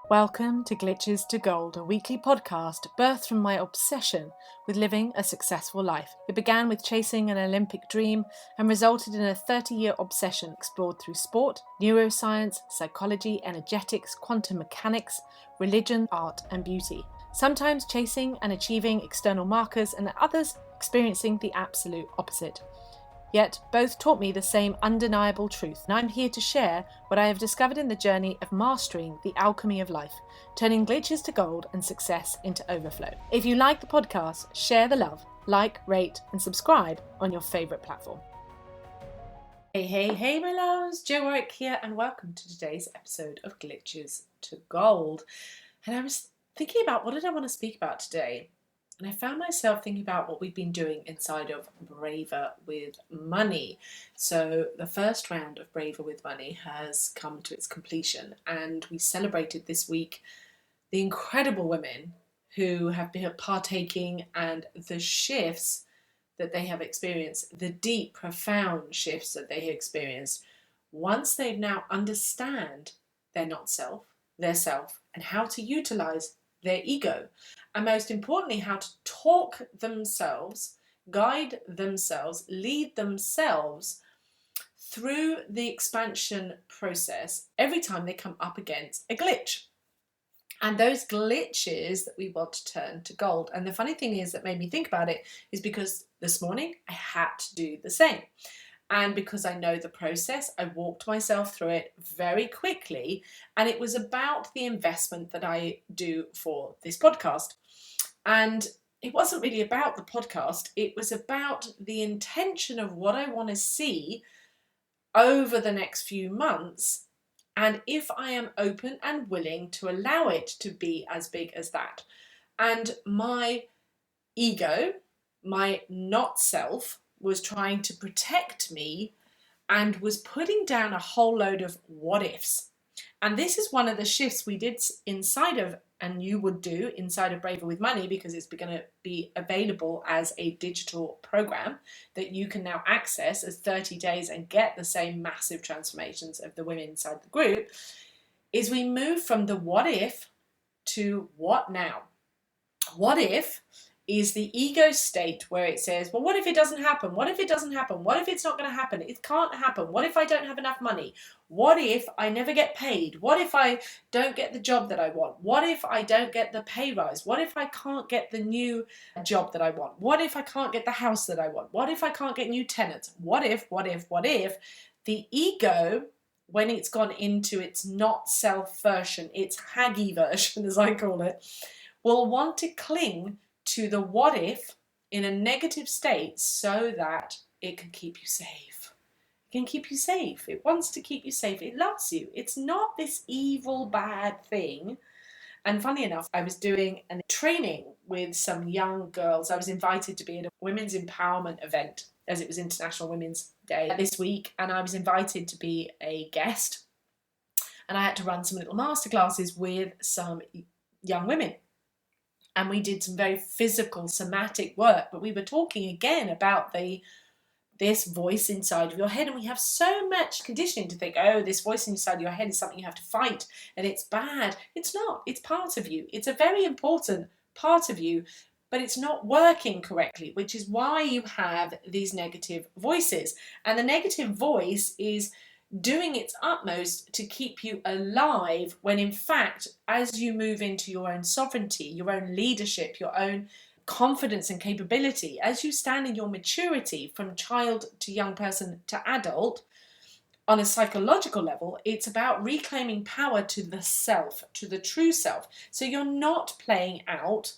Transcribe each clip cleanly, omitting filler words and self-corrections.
Welcome to Glitches to Gold, a weekly podcast birthed from my obsession with living a successful life. It began with chasing an Olympic dream and resulted in a 30-year obsession explored through sport, neuroscience, psychology, energetics, quantum mechanics, religion, art, and beauty. Sometimes chasing and achieving external markers, and at others experiencing the absolute opposite. Yet both taught me the same undeniable truth, and I'm here to share what I have discovered in the journey of mastering the alchemy of life, turning glitches to gold and success into overflow. If you like the podcast, share the love, like, rate, and subscribe on your favourite platform. Hey, my loves, Jo Warwick here, and welcome to today's episode of Glitches to Gold. And I was thinking about what did I want to speak about today? And I found myself thinking about what we've been doing inside of Braver with Money. So the first round of Braver with Money has come to its completion, and we celebrated this week the incredible women who have been partaking and the shifts that they have experienced, the deep, profound shifts that they have experienced once they've now understand their not self, their self, and how to utilize their ego, and most importantly, how to talk themselves, guide themselves, lead themselves through the expansion process every time they come up against a glitch. And those glitches that we want to turn to gold. And the funny thing is that made me think about it is because this morning I had to do the same. And because I know the process, I walked myself through it very quickly. And it was about the investment that I do for this podcast. And it wasn't really about the podcast. It was about the intention of what I want to see over the next few months. And if I am open and willing to allow it to be as big as that. And my ego, my not self, was trying to protect me and was putting down a whole load of what ifs. And this is one of the shifts we did inside of, and you would do inside of Braver with Money, because it's going to be available as a digital program that you can now access as 30 days and get the same massive transformations of the women inside the group, is we move from the what if to what now. What if is the ego state where it says, well, what if it doesn't happen? What if it doesn't happen? What if it's not going to happen? It can't happen. What if I don't have enough money? What if I never get paid? What if I don't get the job that I want? What if I don't get the pay rise? What if I can't get the new job that I want? What if I can't get the house that I want? What if I can't get new tenants? What if? The ego, when it's gone into its not self version, its haggy version, as I call it, will want to cling to the what if in a negative state so that it can keep you safe. It can keep you safe. It wants to keep you safe. It loves you. It's not this evil, bad thing. And funny enough, I was doing a training with some young girls. I was invited to be at a women's empowerment event, as it was International Women's Day this week, and I was invited to be a guest. And I had to run some little masterclasses with some young women. And we did some very physical, somatic work, but we were talking again about this voice inside of your head. And we have so much conditioning to think, oh, this voice inside your head is something you have to fight and it's bad. It's not. It's part of you. It's a very important part of you, but it's not working correctly, which is why you have these negative voices. And the negative voice is doing its utmost to keep you alive, when in fact, as you move into your own sovereignty, your own leadership, your own confidence and capability, as you stand in your maturity from child to young person to adult, on a psychological level, it's about reclaiming power to the self, to the true self. So you're not playing out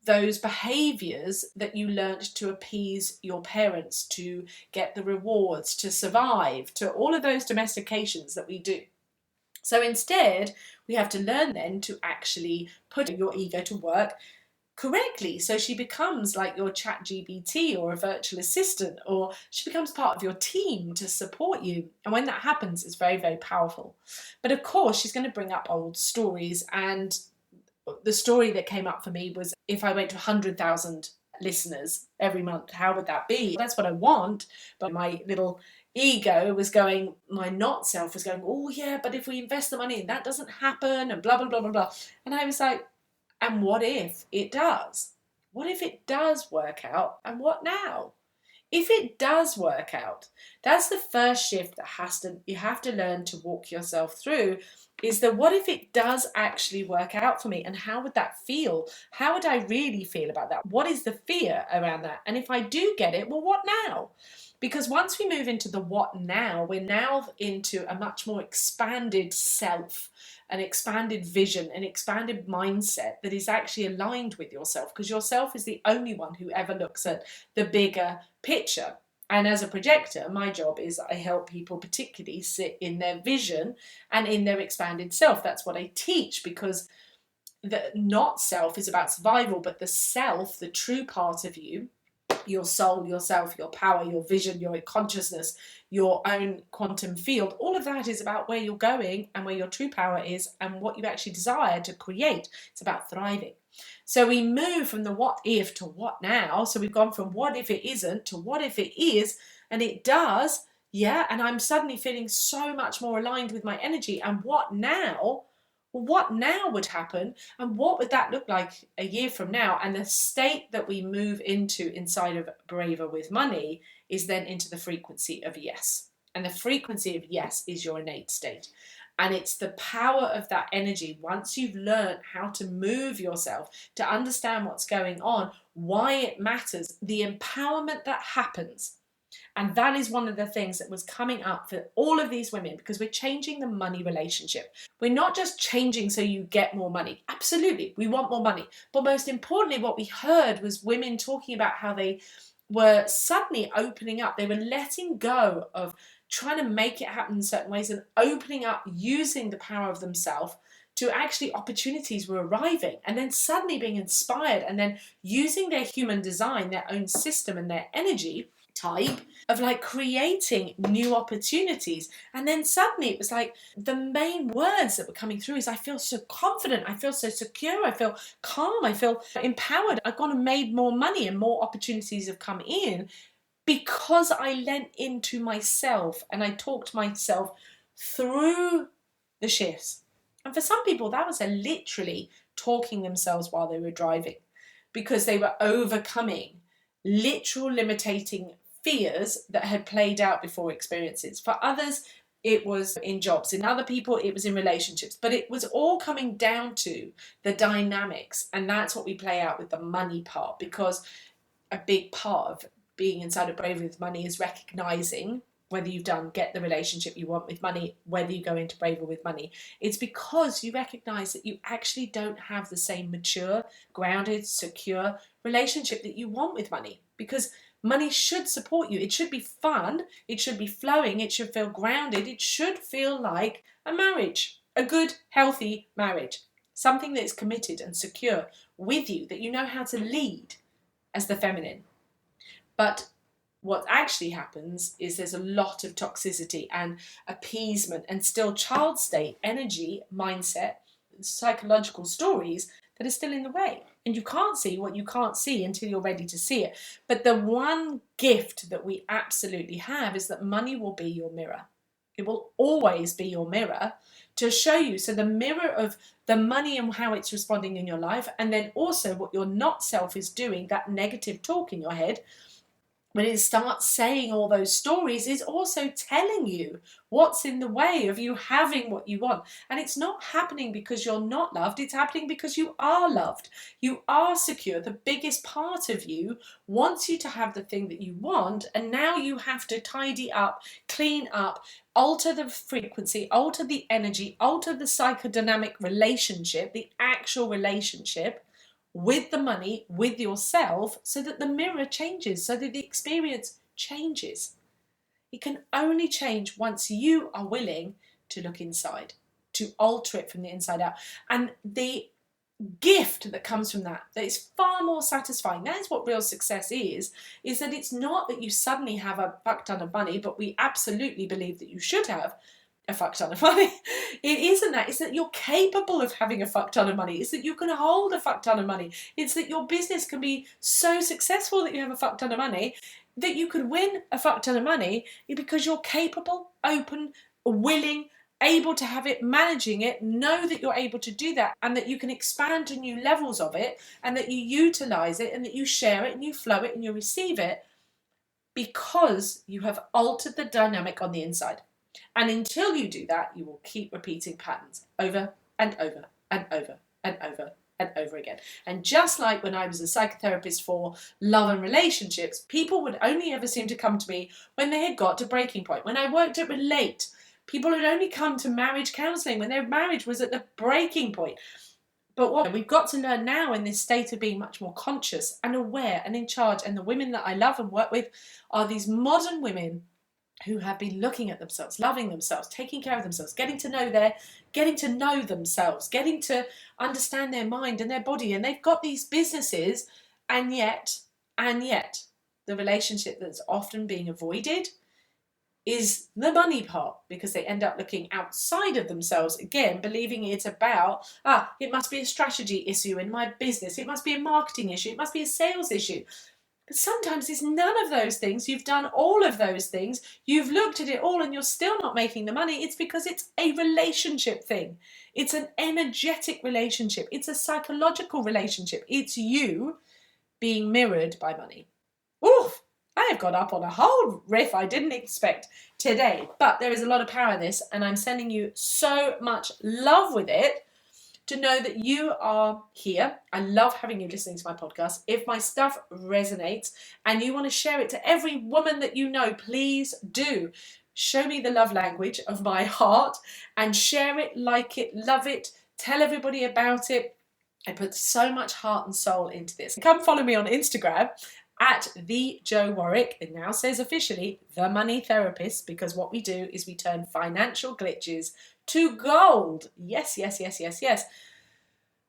those behaviors that you learned to appease your parents, to get the rewards, to survive, to all of those domestications that we do. So instead, we have to learn then to actually put your ego to work correctly. So she becomes like your chat GPT or a virtual assistant, or she becomes part of your team to support you. And when that happens, it's very, very powerful. But of course, she's going to bring up old stories, and the story that came up for me was, if I went to 100,000 listeners every month, how would that be? That's what I want, but my little ego was going, my not self was going, oh yeah, but if we invest the money and that doesn't happen and blah, blah, blah, blah, blah. And I was like, and what if it does? What if it does work out? And what now? If it does work out, that's the first shift that you have to learn to walk yourself through, is that what if it does actually work out for me, and how would that feel? How would I really feel about that? What is the fear around that? And if I do get it, well, what now? Because once we move into the what now, we're now into a much more expanded self, an expanded vision, an expanded mindset that is actually aligned with yourself, because yourself is the only one who ever looks at the bigger picture. And as a projector, my job is I help people particularly sit in their vision and in their expanded self. That's what I teach, because the not self is about survival, but the self, the true part of you, your soul, yourself, your power, your vision, your consciousness, your own quantum field, all of that is about where you're going and where your true power is and what you actually desire to create. It's about thriving. So we move from the what if to what now. So we've gone from what if it isn't to what if it is, and it does, yeah, and I'm suddenly feeling so much more aligned with my energy. And what now? Well, what now would happen, and what would that look like a year from now? And the state that we move into inside of Braver with Money is then into the frequency of yes. And the frequency of yes is your innate state. And it's the power of that energy, once you've learned how to move yourself, to understand what's going on, why it matters, the empowerment that happens. And that is one of the things that was coming up for all of these women, because we're changing the money relationship. We're not just changing so you get more money. Absolutely, we want more money. But most importantly, what we heard was women talking about how they were suddenly opening up. They were letting go of trying to make it happen in certain ways and opening up, using the power of themselves to actually opportunities were arriving, and then suddenly being inspired, and then using their human design, their own system and their energy type of like creating new opportunities. And then suddenly it was like the main words that were coming through is, I feel so confident, I feel so secure, I feel calm, I feel empowered, I've gone and made more money and more opportunities have come in because I lent into myself and I talked myself through the shifts. And for some people that was literally talking themselves while they were driving, because they were overcoming literal limiting fears that had played out before experiences. For others, it was in jobs. In other people, it was in relationships. But it was all coming down to the dynamics. And that's what we play out with the money part, because a big part of being inside of Brave with Money is recognizing whether you've done get the relationship you want with money, whether you go into Braver with Money. It's because you recognize that you actually don't have the same mature, grounded, secure relationship that you want with money, because money should support you. It should be fun. It should be flowing. It should feel grounded. It should feel like a marriage, a good, healthy marriage, something that is committed and secure with you, that you know how to lead as the feminine. But what actually happens is there's a lot of toxicity and appeasement and still child state energy, mindset, psychological stories that are still in the way. And you can't see what you can't see until you're ready to see it. But the one gift that we absolutely have is that money will be your mirror. It will always be your mirror to show you. So the mirror of the money and how it's responding in your life, and then also what your not self is doing, that negative talk in your head, when it starts saying all those stories, is also telling you what's in the way of you having what you want. And it's not happening because you're not loved, it's happening because you are loved. You are secure. The biggest part of you wants you to have the thing that you want, and now you have to tidy up, clean up, alter the frequency, alter the energy, alter the psychodynamic relationship, the actual relationship with the money, with yourself, so that the mirror changes, so that the experience changes. It can only change once you are willing to look inside, to alter it from the inside out. And the gift that comes from that is far more satisfying. That is what real success is that it's not that you suddenly have a fuck ton of money, but we absolutely believe that you should have a fuck ton of money. It isn't that. It's that you're capable of having a fuck ton of money. It's that you can hold a fuck ton of money. It's that your business can be so successful that you have a fuck ton of money. that you could win a fuck ton of money is because you're capable, open, willing, able to have it, managing it, know that you're able to do that, and that you can expand to new levels of it, and that you utilize it, and that you share it, and you flow it, and you receive it, because you have altered the dynamic on the inside. And until you do that, you will keep repeating patterns over and over and over and over and over again. And just like when I was a psychotherapist for love and relationships, people would only ever seem to come to me when they had got to breaking point. When I worked at Relate, people had only come to marriage counselling when their marriage was at the breaking point. But what we've got to learn now in this state of being much more conscious and aware and in charge, and the women that I love and work with are these modern women who have been looking at themselves, loving themselves, taking care of themselves, getting to know themselves, getting to understand their mind and their body. And they've got these businesses, and yet, the relationship that's often being avoided is the money part, because they end up looking outside of themselves again, believing it's about, it must be a strategy issue in my business, it must be a marketing issue, it must be a sales issue. But sometimes it's none of those things. You've done all of those things, you've looked at it all, and you're still not making the money. It's because it's a relationship thing. It's an energetic relationship. It's a psychological relationship. It's you being mirrored by money. Oof! I have got up on a whole riff I didn't expect today, but there is a lot of power in this, and I'm sending you so much love with it, to know that you are here. I love having you listening to my podcast. If my stuff resonates and you want to share it to every woman that you know, please do. Show me the love language of my heart and share it, like it, love it, tell everybody about it. I put so much heart and soul into this. Come follow me on Instagram at the Jo Warwick. It now says officially the Money Therapist, because what we do is we turn financial glitches to gold. Yes, yes, yes, yes, yes.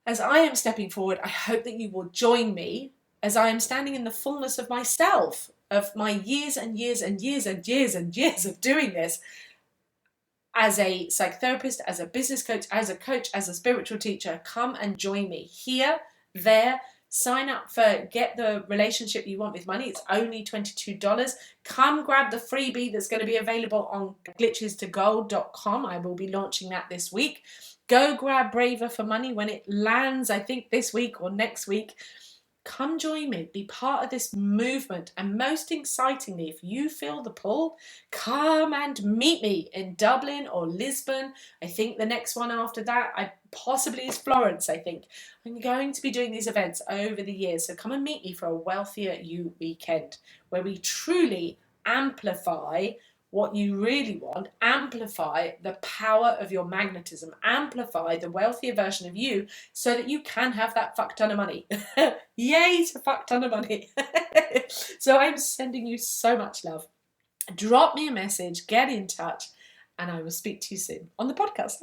As I am stepping forward, I hope that you will join me as I am standing in the fullness of myself, of my years and years and years and years and years of doing this as a psychotherapist, as a business coach, as a coach, as a spiritual teacher. Come and join me here, there. Sign up for Get the Relationship You Want with Money. It's only $22. Come grab the freebie that's going to be available on glitchestogold.com. I will be launching that this week. Go grab Braver for Money when it lands, I think this week or next week. Come join me, be part of this movement, and most excitingly, if you feel the pull, come and meet me in Dublin or Lisbon. I think the next one after that possibly is Florence, I think. I'm going to be doing these events over the years, so come and meet me for a Wealthier You weekend, where we truly amplify what you really want, amplify the power of your magnetism, amplify the wealthier version of you, so that you can have that fuck ton of money. Yay to fuck ton of money. So I'm sending you so much love. Drop me a message, get in touch, and I will speak to you soon on the podcast.